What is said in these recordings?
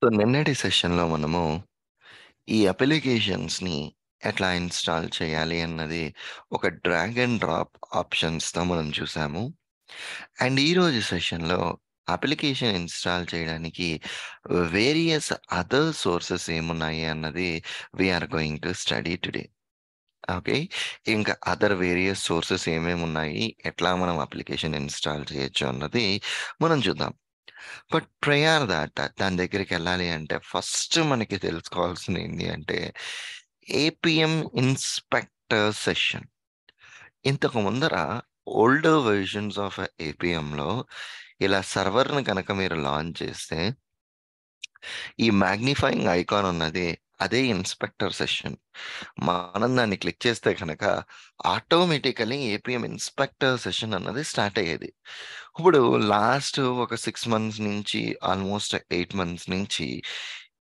So నిన్నటి సెషన్‌లో మనము ఈ అప్లికేషన్స్‌ని ఎట్లా ఇన్‌స్టాల్ చేయాలి అన్నది ఒక డ్రాగ్ అండ్ డ్రాప్ ఆప్షన్స్‌తో మనం చూసాము. అండ్ ఈరోజు సెషన్‌లో అప్లికేషన్ ఇన్‌స్టాల్ చేయడానికి వేరియస్ అదర్ సోర్సెస్ ఏమున్నాయి అన్నది we are going to study today. Okay. ఇంకా అదర్ వేరియస్ సోర్సెస్ ఏమేమున్నాయి, ఎట్లా మనం అప్లికేషన్ ఇన్‌స్టాల్ చేయొచ్చు అన్నది మనం చూద్దాం. బట్ ప్రయార్ దాని దగ్గరికెళ్ళాలి అంటే ఫస్ట్ మనకి తెలుసుకోవాల్సింది ఏంటి అంటే ఏపీఎం ఇన్స్పెక్టర్ సెషన్. ఇంతకు ముందర ఓల్డర్ వెర్షన్స్ ఆఫ్ ఏపీఎంలో ఇలా సర్వర్‌ని గనక మీరు లాంచ్ చేస్తే ఈ మాగ్నిఫైయింగ్ ఐకాన్ ఉన్నది అదే ఇన్స్పెక్టర్ సెషన్. మనం దాన్ని క్లిక్ చేస్తే కనుక ఆటోమేటికల్లీ ఏపీఎం ఇన్స్పెక్టర్ సెషన్ అన్నది స్టార్ట్ అయ్యేది. ఇప్పుడు లాస్ట్ ఒక 6 మంత్స్ నుంచి ఆల్మోస్ట్ 8 మంత్స్ నుంచి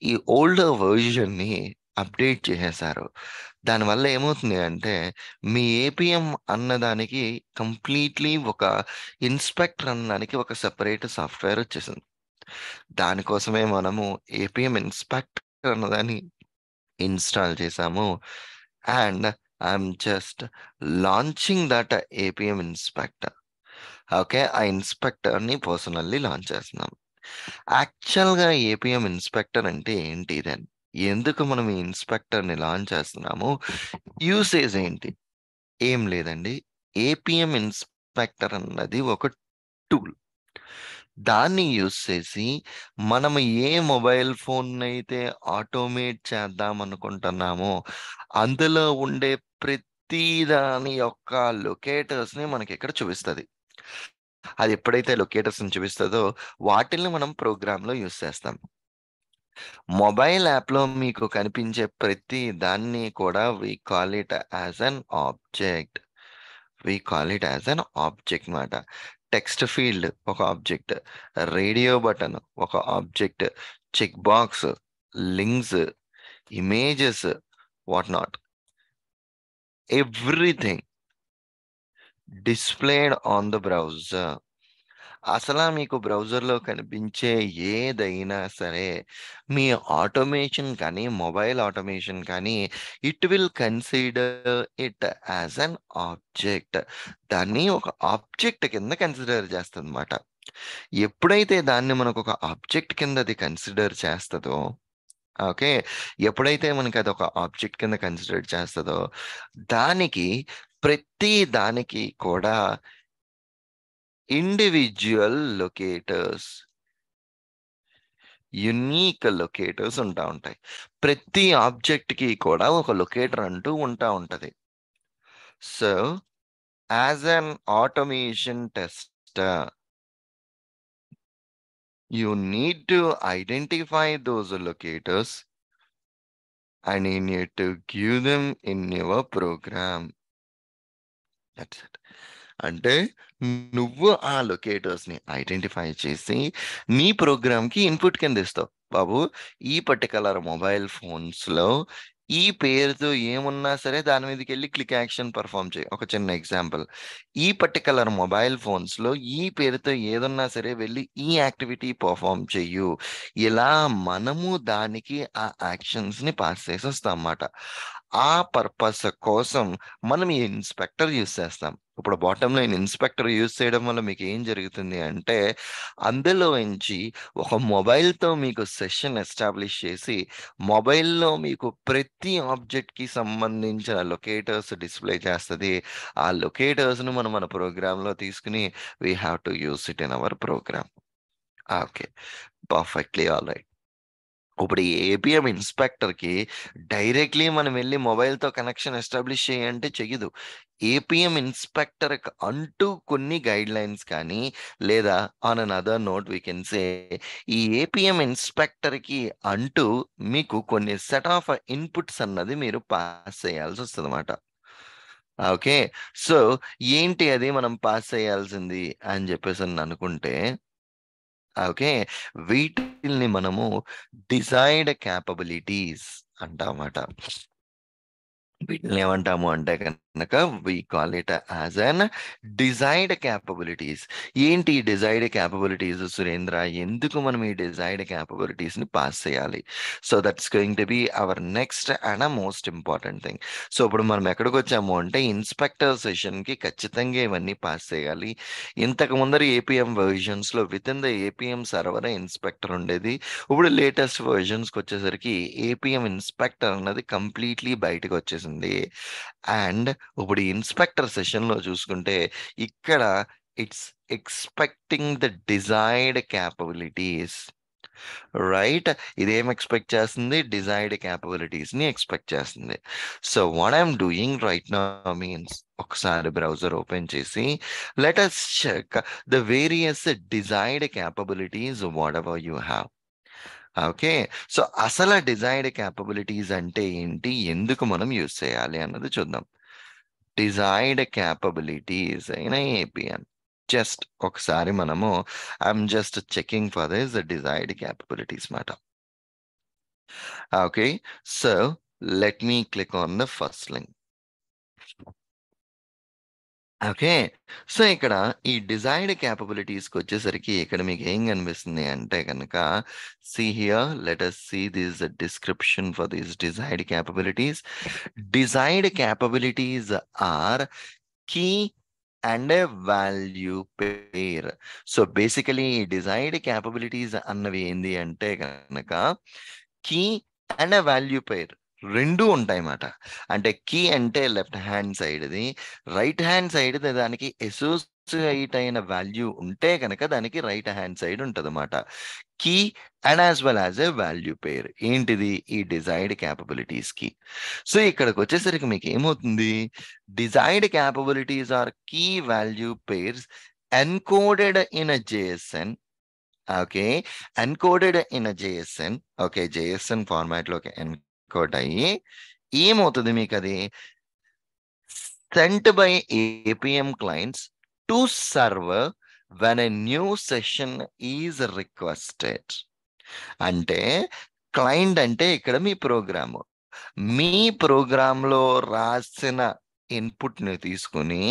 ఈ ఓల్డర్ వెర్షన్‌ని అప్డేట్ చేసేశారు. దానివల్ల ఏమవుతుంది అంటే మీ ఏపీఎం అన్నదానికి కంప్లీట్‌లీ ఒక ఇన్స్పెక్టర్ అనడానికి ఒక సెపరేట్ సాఫ్ట్‌వేర్ వచ్చేసింది. దానికోసమే మనము ఏపీఎం ఇన్స్పెక్టర్ అన్నదాన్ని ఇన్‌స్టాల్ చేశాము. And I'm just launching that APM inspector. Okay. ఆ ఇన్స్పెక్టర్‌ని పర్సనల్లీ లాంచ్ చేస్తున్నాం. యాక్చువల్‌గా ఏపీఎం ఇన్స్పెక్టర్ అంటే ఏంటి దెన్? ఎందుకు మనం ఈ ఇన్స్పెక్టర్‌ని లాంచ్ చేస్తున్నాము? యూసేజ్ ఏంటి? ఏం లేదండి. ఏపీఎం ఇన్స్పెక్టర్ అన్నది ఒక టూల్. దాన్ని యూజ్ చేసి మనం ఏ మొబైల్ ఫోన్నయితే ఆటోమేట్ చేద్దామనుకుంటున్నామో, అందులో ఉండే ప్రతి దాని యొక్క లొకేటర్స్‌ని మనకిక్కడ చూపిస్తది. అది ఎప్పుడైతే లొకేటర్స్‌ని చూపిస్తదో, వాటిల్ని మనం ప్రోగ్రామ్‌లో యూజ్ చేస్తాం. మొబైల్ యాప్‌లో మీకు కనిపించే ప్రతి దాన్ని కూడా we call it as an object. We call it as an object మాట. టెక్స్ట్ ఫీల్డ్ ఒక ఆబ్జెక్ట్, రేడియో బటన్ ఒక object, check box, links, images, what not everything displayed on the browser. అసలా మీకు బ్రౌజర్‌లో కనిపించే ఏదైనా సరే, మీ ఆటోమేషన్ కానీ, మొబైల్ ఆటోమేషన్ కానీ, it will consider it as an object. దాన్ని ఒక ఆబ్జెక్ట్ కింద కన్సిడర్ చేస్తదనమాట. ఎప్పుడైతే దాన్ని మనకొక ఆబ్జెక్ట్ కింద అది కన్సిడర్ చేస్తదో, ఓకే. ఎప్పుడైతే మనకదొక ఆబ్జెక్ట్ కింద కన్సిడర్ చేస్తదో, దానికి ప్రతి దానికి కూడా ఇండివిడ్యువల్ లొకేటర్స్, యూనిక్ లొకేటర్స్ ఉంటాయి. ప్రతి ఆబ్జెక్ట్‌కి కూడా ఒక లొకేటర్ అంటూ ఉంటది. So, as an automation tester, you need to identify those locators and you need to give them in your program. That's it. అంటే నువ్వు ఆ లొకేటర్స్‌ని ఐడెంటిఫై చేసి నీ ప్రోగ్రామ్‌కి ఇన్‌పుట్ కింద ఇస్తావు. బాబు ఈ పర్టిక్యులర్ మొబైల్ ఫోన్స్‌లో ఈ పేరుతో ఏమున్నా సరే దాని మీదకెళ్ళి క్లిక్ యాక్షన్ పెర్ఫార్మ్ చెయి. ఒక చిన్న ఎగ్జాంపుల్. ఈ పర్టిక్యులర్ మొబైల్ ఫోన్స్‌లో ఈ పేరుతో ఏదున్నా సరే వెళ్లి ఈ యాక్టివిటీ పెర్ఫార్మ్ చెయ్యు. ఇలా మనము దానికి ఆ యాక్షన్స్‌ని పాస్ చేసేస్తామన్నమాట. ఆ పర్పస్ కోసం మనం ఈ ఇన్స్పెక్టర్ యూజ్ చేస్తాం. ఇప్పుడు బాటమ్ లైన్ ఇన్స్పెక్టర్ యూజ్ చేయడం వల్ల మీకేం జరుగుతుంది అంటే, అందులోంచి ఒక మొబైల్‌తో మీకు సెషన్ ఎస్టాబ్లిష్ చేసి, మొబైల్‌లో మీకు ప్రతి ఆబ్జెక్ట్‌కి సంబంధించిన లొకేటర్స్ డిస్‌ప్లే చేస్తది. ఆ లొకేటర్స్‌ని మనం మన ప్రోగ్రామ్‌లో తీసుకొని we have to use it in our program. Okay. Perfectly alright. ఇప్పుడు ఈ ఏపీఎం ఇన్స్పెక్టర్‌కి డైరెక్ట్‌లీ మనం వెళ్లి మొబైల్‌తో కనెక్షన్ ఎస్టాబ్లిష్ చెయ్యి అంటే చెయ్యదు. ఏపీఎం ఇన్స్పెక్టర్‌కి అంటూ కొన్ని గైడ్‌లైన్స్ కానీ, లేదా on an other note we can say ఈ ఏపీఎం ఇన్స్పెక్టర్‌కి అంటూ మీకు కొన్ని సెట్ ఆఫ్ ఇన్‌పుట్స్ అన్నది మీరు పాస్ చేయాల్సొస్తదన్నమాట. ఓకే. సో, ఏంటి అది మనం పాస్ చేయాల్సింది అని చెప్పేసని అనుకుంటే, ఓకే. వీటిల్ని మనము డిజైర్డ్ కేపబిలిటీస్ అంటామాట. వీటిని ఏమంటాము అంటే కనుక we call it as an desired capabilities. ఏంటి డిజైర్డ్ క్యాపబిలిటీస్ సురేంద్ర? ఎందుకు మనం ఈ డిజైర్డ్ క్యాపబిలిటీస్ ని పాస్ చేయాలి? So that's going to be our next and most important thing. So ఇప్పుడు మనం ఎక్కడికి వచ్చాము అంటే ఇన్స్పెక్టర్ సెషన్ కి ఖచ్చితంగా ఇవన్నీ పాస్ చేయాలి. ఇంతకు ముందర ఏపీఎం వర్జన్స్ లో with in the APM server inspector ఉండేది. ఇప్పుడు లేటెస్ట్ వర్జన్స్కి వచ్చేసరికి ఏపీఎం ఇన్స్పెక్టర్ అన్నది కంప్లీట్లీ బయటకు వచ్చేసింది. అండ్ ఇప్పుడు ఇన్స్పెక్టర్ సెషన్ లో చూసుకుంటే ఇక్కడ it's expecting the desired capabilities, right? ఇదేం ఎక్స్పెక్ట్ చేస్తుంది? డిజైర్డ్ క్యాపబిలిటీస్ ని ఎక్స్పెక్ట్ చేస్తుంది. So what I'm doing right now means ఒకసారి బ్రౌజర్ ఓపెన్ చేసి let us check the various desired capabilities whatever you have. Okay, so అసలు desired capabilities అంటే ఏంటి, ఎందుకు మనం యూజ్ చేయాలి అన్నది చూద్దాం. డిజైర్డ్ క్యాపబిలిటీస్ అయిన ఏపీఎం జస్ట్ ఒకసారి మనము I'm just checking for this desired capabilities మాట. Okay, so let me click on the first link. Okay, so ఇక్కడ ఈ డిజైర్డ్ క్యాపబిలిటీస్కి వచ్చేసరికి ఇక్కడ మీకు ఏం కనిపిస్తుంది అంటే కనుక see here, let us see this description for these desired capabilities. Desired capabilities are key and a value pair. So basically desired capabilities అన్నవి ఏంది అంటే కనుక కీ అండ్ వాల్యూ పేర్ రెండు ఉంటాయన్నమాట. అంటే కీ అంటే లెఫ్ట్ హ్యాండ్ సైడ్ది, రైట్ హ్యాండ్ సైడ్ దానికి అసోసియేట్ అయిన వాల్యూ ఉంటే కనుక దానికి రైట్ హ్యాండ్ సైడ్ ఉంటుంది అన్నమాట. Key and as well as a value pair ఏంటిది ఈ డిజైర్డ్ క్యాపబిలిటీస్ కి. సో ఇక్కడికి వచ్చేసరికి మీకు ఏమవుతుంది, desired capabilities are key value pairs encoded in a JSON. Okay, encoded in a JSON. Okay, JSON format లోకి ఎన్కోడ్ అయ్యి ఏమవుతుంది మీకు అది sent by APM clients to server when a new session is requested. అంటే client అంటే ఇక్కడ మీ programme, మీ ప్రోగ్రాంలో రాసిన ఇన్పుట్ని తీసుకుని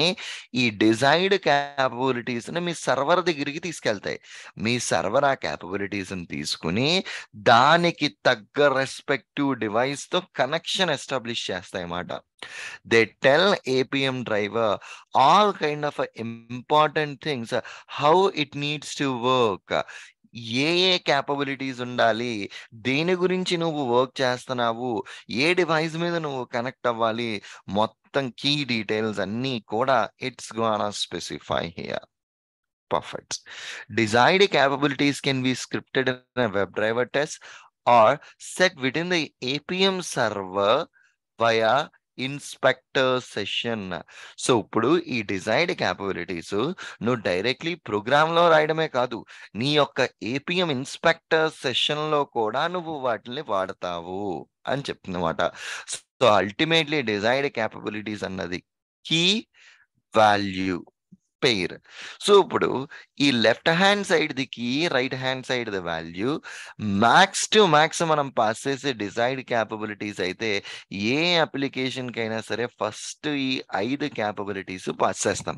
ఈ డిజైర్డ్ క్యాపబిలిటీస్ని మీ సర్వర్ దగ్గరికి తీసుకెళ్తాయి. మీ సర్వర్ ఆ క్యాపబిలిటీస్ని తీసుకుని దానికి తగ్గ రెస్పెక్టివ్ డివైస్తో కనెక్షన్ ఎస్టాబ్లిష్ చేస్తాయి అన్నమాట. They tell APM driver all kind of important things, how it needs to work, A capabilities ఉండాలి, దేని గురించి నువ్వు వర్క్ చేస్తున్నావు, ఏ డివైస్ మీద నువ్వు కనెక్ట్ అవ్వాలి, మొత్తం కీ డీటెయిల్స్ అన్నీ కూడా it's gonna specify here. Perfect. Desired capabilities can be scripted in a WebDriver test or set within the APM server via inspector session. So ఇప్పుడు ఈ డిజైర్డ్ క్యాపబిలిటీస్ నువ్వు డైరెక్ట్లీ ప్రోగ్రాంలో రాయడమే కాదు, నీ యొక్క ఏపీఎం ఇన్స్పెక్టర్ సెషన్లో కూడా నువ్వు వాటిని వాడతావు అని చెప్తున్నమాట. సో అల్టిమేట్లీ డిజైర్డ్ క్యాపబిలిటీస్ అన్నది కీ వాల్యూ పెయిర్. సో ఇప్పుడు ఈ left hand side the key, right hand side the value, max to max మనం పాస్ చేసే డిజైర్డ్ క్యాపబిలిటీస్ అయితే ఏ అప్లికేషన్ కైనా సరే ఫస్ట్ ఈ 5 క్యాపబిలిటీస్ పాస్ చేస్తాం.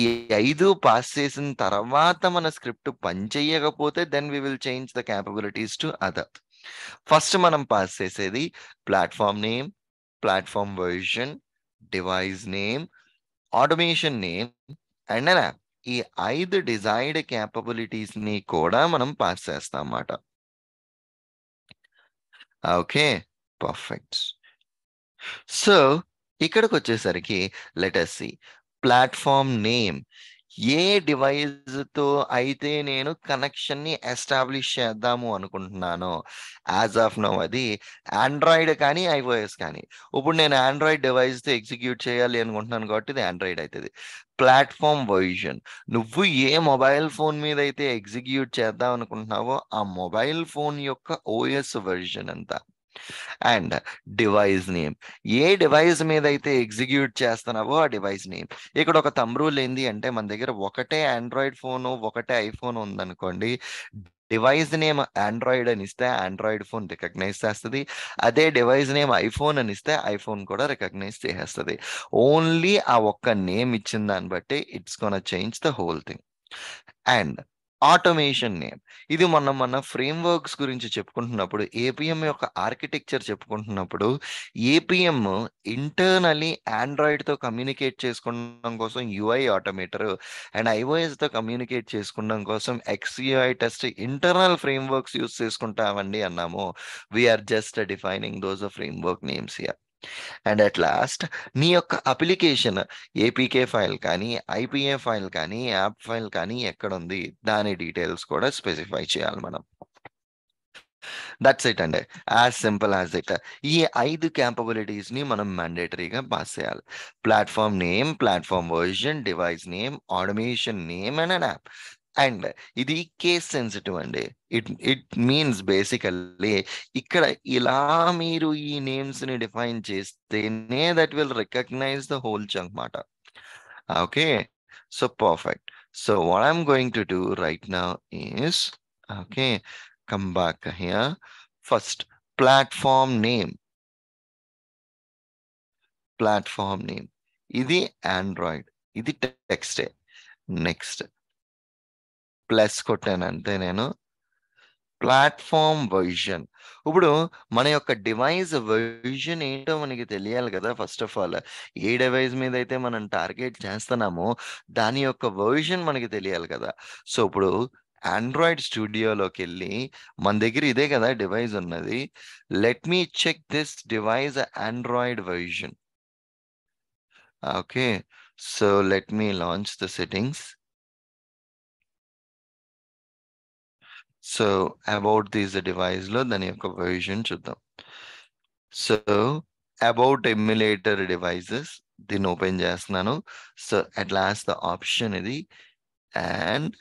ఈ 5 పాస్ చేసిన తర్వాత మన స్క్రిప్ట్ పనిచేయకపోతే then we will change the capabilities to other. First మనం పాస్ చేసేది platform name, platform version, device name, automation name and an app. ఈ 5 డిజైర్డ్ క్యాపబిలిటీస్ ని కూడా మనం పాస్ చేస్తాం అన్నమాట. Okay, perfect. సో ఇక్కడికి వచ్చేసరికి let us see platform name. ఏ డివైస్తో అయితే నేను కనెక్షన్ని ఎస్టాబ్లిష్ చేద్దాము అనుకుంటున్నానో యాజ్ ఆఫ్ నౌ అది ఆండ్రాయిడ్ కానీ ఐఓఎస్ కానీ. ఇప్పుడు నేను ఆండ్రాయిడ్ డివైస్తో ఎగ్జిక్యూట్ చేయాలి అనుకుంటున్నాను కాబట్టి ఇది ఆండ్రాయిడ్ అవుతుంది. ప్లాట్ఫామ్ వర్జన్, నువ్వు ఏ మొబైల్ ఫోన్ మీద అయితే ఎగ్జిక్యూట్ చేద్దాం అనుకుంటున్నావో ఆ మొబైల్ ఫోన్ యొక్క ఓఎస్ వర్జన్ అంతా. And device name, A device మీద అయితే ఎగ్జిక్యూట్ చేస్తున్నావో ఆ డివైస్ నేమ్. ఇక్కడ ఒక థంబ్ రూల్ ఏంది అంటే మన దగ్గర ఒకటే ఆండ్రాయిడ్ ఫోను ఒకటే ఐఫోన్ ఉందనుకోండి, డివైస్ నేమ్ ఆండ్రాయిడ్ అని ఇస్తే ఆండ్రాయిడ్ ఫోన్ రికగ్నైజ్ చేస్తుంది. అదే డివైస్ నేమ్ ఐఫోన్ అని ఇస్తే ఐఫోన్ కూడా రికగ్నైజ్ చేసేస్తుంది. ఓన్లీ ఆ ఒక్క నేమ్ ఇచ్చిన దాన్ని బట్టి it's gonna change the whole thing. And automation name, ఇది మన ఫ్రేమ్ వర్క్స్ గురించి చెప్పుకుంటున్నప్పుడు, ఏపీఎం యొక్క ఆర్కిటెక్చర్ చెప్పుకుంటున్నప్పుడు, ఏపీఎం ఇంటర్నలీ ఆండ్రాయిడ్తో కమ్యూనికేట్ చేసుకోవడం కోసం యుఐ ఆటోమేటర్ అండ్ ఐఓఎస్తో కమ్యూనికేట్ చేసుకోవడం కోసం XUI test internal frameworks use చేసుకుంటామండి అన్నాము. We're just defining those framework names here. And at last, నీ యొక్క అప్లికేషన్ ఏపీకే ఫైల్ కానీ, ఐపీఏ ఫైల్ కానీ, యాప్ ఫైల్ కానీ ఎక్కడుంది దాని డీటెయిల్స్ కూడా స్పెసిఫై చేయాలి మనం. దట్స్ ఇట్ అండి, యాజ్ సింపుల్ యాజ్ ఇట్. ఈ 5 క్యాపబిలిటీస్ ని మనం మ్యాండేటరీగా పాస్ చేయాలి. Platform name, platform version, device name, automation name and an app. And ఇది కేస్ సెన్సిటివ్ అండి. ఇట్ మీన్స్ బేసికల్లీ ఇక్కడ ఇలా మీరు ఈ నేమ్స్ ని డిఫైన్ చేస్తేనే that will recognize the whole chunk మాట. Okay, so perfect. So what I'm going to do right now is, okay, come back here. First, platform name. Platform name. ఇది Android, ఇది టెక్స్టే. Next plus కొట్టానంటే నేను platform version. ఇప్పుడు మన యొక్క device version ఏంటో మనకి తెలియాలి కదా. First of all, A device మీద అయితే మనం టార్గెట్ చేస్తున్నామో దాని యొక్క వర్జన్ మనకి తెలియాలి కదా. సో ఇప్పుడు ఆండ్రాయిడ్ స్టూడియోలోకి వెళ్ళి మన దగ్గర ఇదే కదా డివైస్ ఉన్నది. Let me check this device Android version. Okay, so let me launch the settings. So about this device లో దాని యొక్క వర్జన్ చూద్దాం. సో అబౌట్ ఎమ్యులేటర్ డివైజెస్ దీన్ని ఓపెన్ చేస్తున్నాను. So at last the option ఇది, అండ్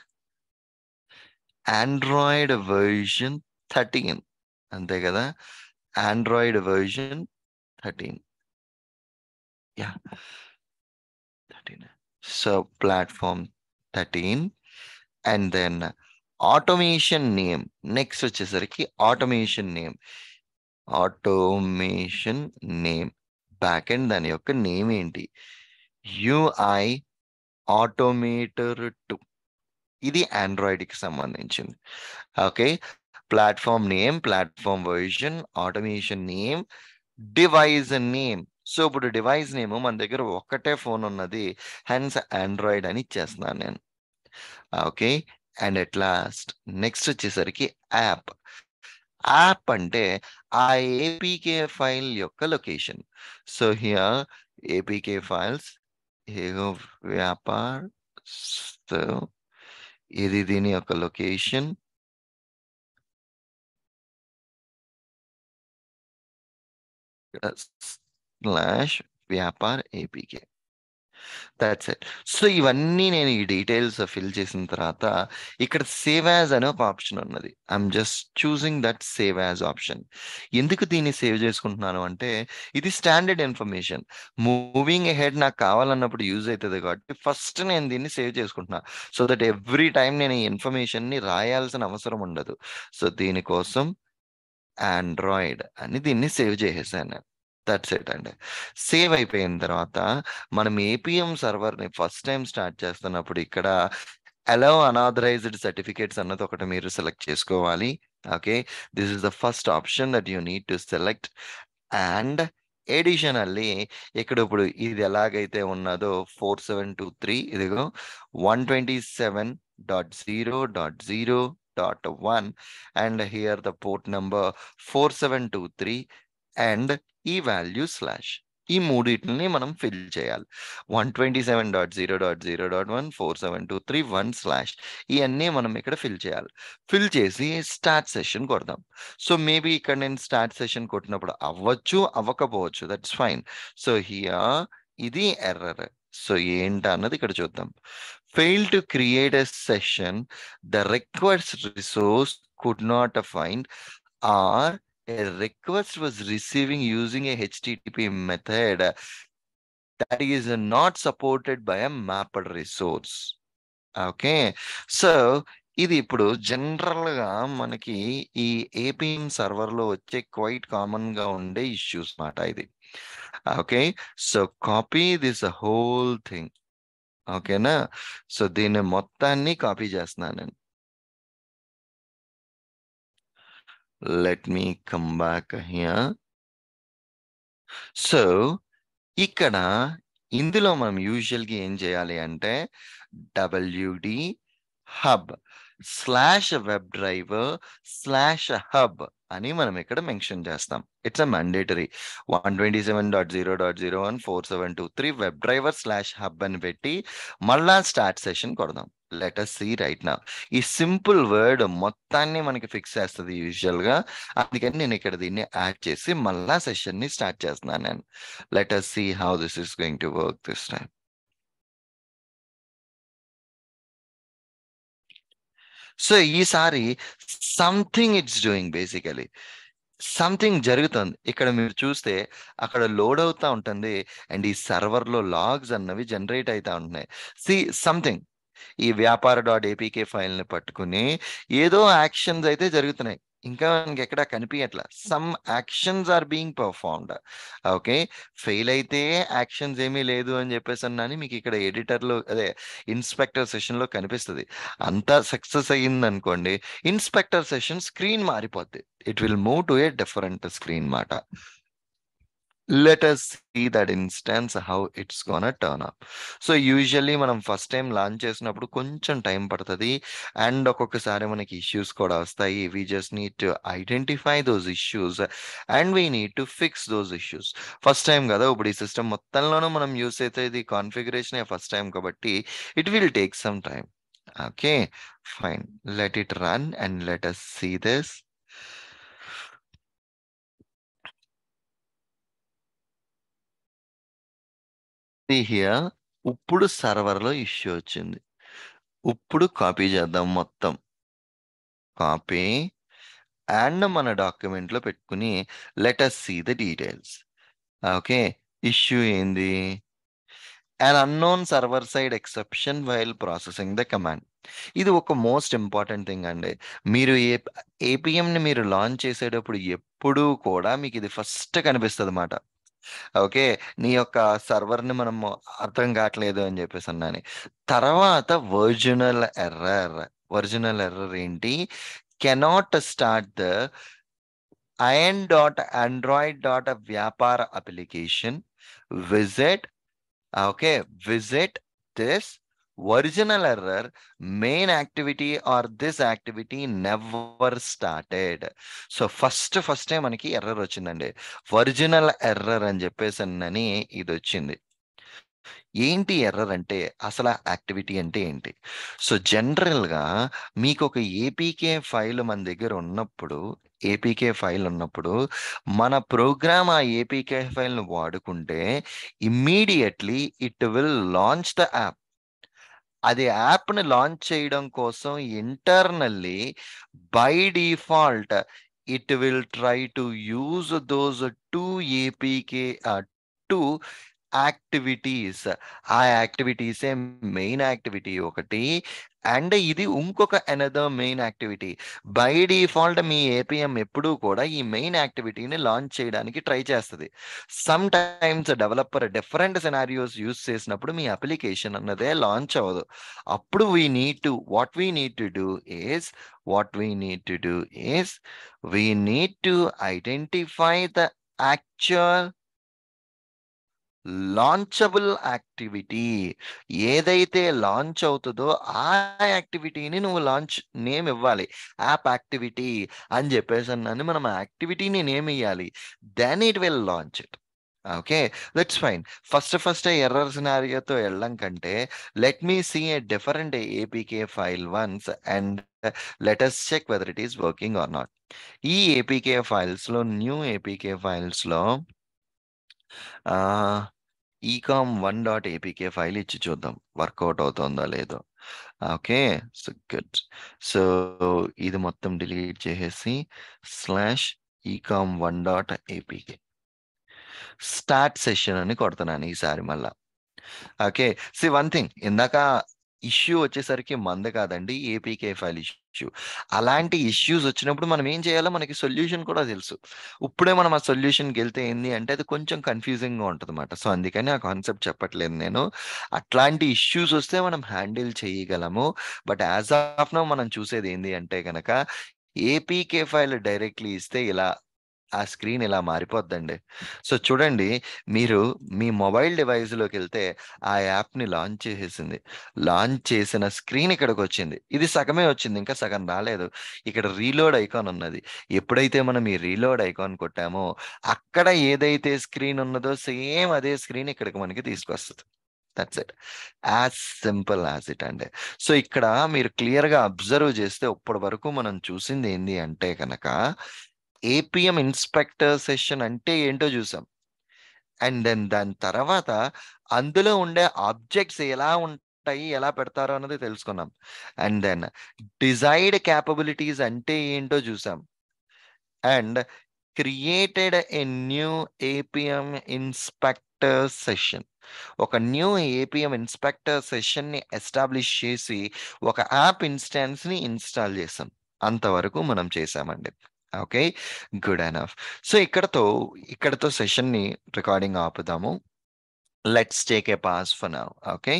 ఆండ్రాయిడ్ వర్జన్ 13, అంతే కదా, Android version 13. Yeah, 13. So platform 13 and then automation name. Next వచ్చేసరికి automation name. Automation name back end దాని యొక్క నేమ్ ఏంటి, యుఐ ఆటోమేటర్ 2. ఇది ఆండ్రాయిడ్కి సంబంధించింది. Okay, platform name, platform version, automation name, device name. So ఇప్పుడు device name మన దగ్గర ఒక్కటే ఫోన్ ఉన్నది, హెన్స్ ఆండ్రాయిడ్ అని ఇచ్చేస్తున్నాను నేను. Okay, and at last next వచ్చేసరికి యాప్. యాప్ అంటే ఆ ఏపీకే ఫైల్ యొక్క location. So here APK files, ఏగో వ్యాపార్. సో ఇది దీని యొక్క location. Slash Vyapar APK. That's it. So ఇవన్నీ నేను ఈ డీటెయిల్స్ ఫిల్ చేసిన తర్వాత ఇక్కడ సేవ్ యాజ్ అనే ఒక ఆప్షన్ ఉన్నది. I'm just choosing that save as option. ఎందుకు దీన్ని సేవ్ చేసుకుంటున్నాను అంటే ఇది స్టాండర్డ్ ఇన్ఫర్మేషన్. మూవింగ్ హెడ్ నాకు కావాలన్నప్పుడు యూజ్ అవుతుంది కాబట్టి ఫస్ట్ నేను దీన్ని సేవ్ చేసుకుంటున్నా. సో దట్ ఎవ్రీ టైం నేను ఈ ఇన్ఫర్మేషన్ని రాయాల్సిన అవసరం ఉండదు. సో దీనికోసం ఆండ్రాయిడ్ అని దీన్ని సేవ్ చేసేసాను. దట్స్ ఇట్ అండి. సేవ్ అయిపోయిన తర్వాత మనం ఏపీఎం సర్వర్ని ఫస్ట్ టైం స్టార్ట్ చేస్తున్నప్పుడు ఇక్కడ అలౌ అనాథరైజ్డ్ సర్టిఫికేట్స్ అన్నది ఒకటి మీరు సెలెక్ట్ చేసుకోవాలి. Okay, this is the first option that you need to select. And additionally ఇక్కడ ఇప్పుడు ఇది ఎలాగైతే ఉన్నదో 4723, ఇదిగో 127.0.0.1 and here the port number 4723 and ఈ వాల్యూ స్లాష్, ఈ మూడింటిని మనం ఫిల్ చేయాలి. 127.0.0.1 4723 1/, ఇవన్నీ మనం ఇక్కడ ఫిల్ చేయాలి. ఫిల్ చేసి స్టార్ట్ సెషన్ కొడదాం. సో మేబీ ఇక్కడ నేను స్టార్ట్ సెషన్ కొట్టినప్పుడు అవ్వచ్చు, అవ్వకపోవచ్చు, దట్స్ ఫైన్. సో హియర్ ఇది ఎర్రర్. సో ఏంటి అన్నది ఇక్కడ చూద్దాం. Fail to create a session, the request resource could not find, or a request was receiving using a HTTP method that is not supported by a mapped resource. Okay, so ఇది ఇప్పుడు జనరల్‌గా మనకి ఈ APM సర్వర్‌లో వచ్చే quiet కామన్‌గా ఉండే issues మాట ఇది. Okay. So, copy this whole thing. ఓకేనా? సో, దీన్ని మొత్తాన్ని కాపీ చేస్తున్నాను నేను. Let me come back here. So, ఇక్కడ ఇందులో మనం యూజువల్‌గా ఏం చేయాలి అంటే WD hub web driver hub అని మనం ఇక్కడ మెన్షన్ చేస్తాం. It's a mandatory 127.0.0.14723 web driver hub అని పెట్టి మళ్ళా స్టార్ట్ సెషన్ కొడదాం. Let us see right now. ఈ సింపుల్ వర్డ్ మొత్తాన్ని మనకి ఫిక్స్ చేస్తుంది యూజువల్ గా. అందుకని నేను ఇక్కడ దీన్ని యాడ్ చేసి మళ్ళా సెషన్ ని స్టార్ట్ చేస్తున్నాను నేను. Let us see how this is going to work this time. So ఈసారి something it's doing basically. Something జరుగుతుంది. ఇక్కడ మీరు చూస్తే అక్కడ లోడ్ అవుతా ఉంటుంది. అండ్ ఈ సర్వర్ లో లాగ్స్ అన్నవి జనరేట్ అవుతా ఉంటున్నాయి. సి సంథింగ్ ఈ వ్యాపార డాట్ ఏపీకే ఫైల్ ని పట్టుకుని ఏదో యాక్షన్స్ అయితే జరుగుతున్నాయి. ఇంకా మనకి ఎక్కడ కనిపించట్లా. Some actions are being performed. Okay. Fail అయితే యాక్షన్స్ ఏమీ లేదు అని చెప్పేసి అన్నాని మీకు ఇక్కడ ఎడిటర్ లో అదే ఇన్స్పెక్టర్ సెషన్ లో కనిపిస్తుంది. అంతా సక్సెస్ అయ్యింది అనుకోండి, ఇన్స్పెక్టర్ సెషన్ స్క్రీన్ మారిపోద్ది. It will move to a different screen మాట. let us see that instance how it's gonna turn up. So usually మనం ఫస్ట్ టైం లాంచ్ చేసినప్పుడు కొంచెం టైం పడుతుంది. అండ్ ఒక్కొక్కసారి మనకి ఇష్యూస్ కూడా వస్తాయి. We just need to identify those issues and we need to fix those issues. First time కదా, ఇప్పుడు ఈ సిస్టమ్ మొత్తంలోనూ మనం యూస్ అయితే ఇది కాన్ఫిగరేషన్ ఫస్ట్ టైం కాబట్టి it will take some time. Okay, fine. Let it run and let us see this. Here ఇప్పుడు సర్వర్లో issue వచ్చింది. ఇప్పుడు కాపీ చేద్దాం మొత్తం. కాపీ అండ్ మన డాక్యుమెంట్ లో పెట్టుకుని let us see the details. Okay, issue ఏంది? an unknown server side exception while processing the command. ఇది ఒక మోస్ట్ ఇంపార్టెంట్ థింగ్ అండి. మీరు ఏపీఎం ని మీరు లాంచ్ చేసేటప్పుడు ఎప్పుడూ కూడా మీకు ఇది ఫస్ట్ కనిపిస్తుంది అన్నమాట. ఓకే, నీ యొక్క సర్వర్ని మనం అర్థం కావట్లేదు అని చెప్పేసి అన్నాను. తర్వాత ఒరిజినల్ ఎర్రర్ ఏంటి? కెనాట్ స్టార్ట్ ద ion.android.వ్యాపార application visit. Okay, visit this original error main activity or this activity never started. So first మనకి ఎర్రర్ వచ్చిందండి. ఒరిజినల్ ఎర్రర్ అని చెప్పేసి అని ఇది వచ్చింది. ఏంటి ఎర్రర్ అంటే అసలు యాక్టివిటీ అంటే ఏంటి? సో జనరల్గా మీకు ఒక ఏపీకే ఫైల్ మన దగ్గర ఉన్నప్పుడు, మన ప్రోగ్రామ్ ఆ ఏపీకే ఫైల్ను వాడుకుంటే immediately it will launch the app. అది యాప్ని లాంచ్ చేయడం కోసం internally by default it will try to use those two APK two activities. ఆ యాక్టివిటీసే మెయిన్ యాక్టివిటీ ఒకటి, అండ్ ఇది ఇంకొక another main activity. By default me APM ఎప్పుడూ కూడా ఈ మెయిన్ యాక్టివిటీని లాంచ్ చేయడానికి ట్రై చేస్తుంది. Some times developer different scenarios use చేసినప్పుడు మీ అప్లికేషన్ అన్నదే లాంచ్ అవ్వదు. అప్పుడు what we need to do is we need to identify the actual launchable activity. ఏదైతే లాంచ్ అవుతుందో ఆ యాక్టివిటీని నువ్వు లాంచ్ నేమ్ ఇవ్వాలి. యాప్ యాక్టివిటీ అని చెప్పేసి అన్నాను. మనం యాక్టివిటీని నేమ్ ఇవ్వాలి. Then it will launch it. Okay, that's fine. First error సినారియోతో వెళ్ళడం కంటే let me see a different APK file once and let us check whether it is working or not. ఈ ఏపీకే ఫైల్స్లో న్యూ ఏపీకే ఫైల్స్లో ecom1.apk file ఇచ్చి చూద్దాం work out అవుతుందా లేదో. Okay, so good. సో ఇది మొత్తం డిలీట్ చేసేసి /ecom1.apk స్టార్ట్ సెషన్ అని కొడుతున్నాను ఈసారి మళ్ళా. ఓకే, సి వన్ థింగ్, ఇందాక ఇష్యూ వచ్చేసరికి మంది కాదండి. APK file issue. అలాంటి ఇష్యూస్ వచ్చినప్పుడు మనం ఏం చేయాలో మనకి సొల్యూషన్ కూడా తెలుసు. ఇప్పుడే మనం ఆ సొల్యూషన్‌కెళ్తే ఏంది అంటే అది కొంచెం కన్‌ఫ్యూజింగ్‌గా ఉంటదన్నమాట. సో, అందుకని ఆ కాన్సెప్ట్ చెప్పట్లేదు నేను. అట్లాంటి ఇష్యూస్ వస్తే మనం హ్యాండిల్ చేయగలము. బట్ యాస్ ఆఫ్ నౌ మనం చూసేది ఏంది అంటే గనక ఏపీకే ఫైల్ డైరెక్ట్‌లీ ఇస్తే ఇలా ఆ స్క్రీన్ ఇలా మారిపోద్దండి. సో, చూడండి మీరు మీ మొబైల్ డివైస్‌లోకెళ్తే ఆ యాప్‌ని లాంచ్ చేసేసింది. లాంచ్ చేసిన స్క్రీన్ ఇక్కడికొచ్చింది. ఇది సగమే వచ్చింది. ఇంకా సగం రాలేదు. ఇక్కడ రీలోడ్ ఐకాన్ ఉన్నది. ఎప్పుడైతే మనం ఈ రీలోడ్ ఐకాన్ కొట్టామో, అక్కడ ఏదైతే స్క్రీన్ ఉన్నదో సేమ్ అదే స్క్రీన్ ఇక్కడికి మనకి తీసుకొస్తది. That's it. As simple as it అండి. సో, ఇక్కడ మీరు క్లియర్‌గా అబ్జర్వ్ చేస్తే ఇప్పటి వరకు మనం చూసింది ఏంది అంటే గనక ఏపీఎం ఇన్స్‌పెక్టర్ సెషన్ అంటే ఏంటో చూసాం. అండ్ దెన్ దాని తర్వాత అందులో ఉండే ఆబ్జెక్ట్స్ ఎలా ఉంటాయి, ఎలా పెడతారో అన్నది తెలుసుకున్నాం. అండ్ దెన్ డిజైర్డ్ కేపబిలిటీస్ అంటే ఏంటో చూసాం. And created a new APM inspector session. ఒక న్యూ ఏపీఎం ఇన్స్‌పెక్టర్ సెషన్‌ని ఎస్టాబ్లిష్ చేసి ఒక యాప్ ఇన్‌స్టాన్స్‌ని ఇన్‌స్టాల్ చేసాం. అంతవరకు మనం చేసామండి. ఓకే. Good enough. సో, ఇక్కడితో సెషన్‌ని రికార్డింగ్ ఆపుదాము. Let's take a pause for now. Okay.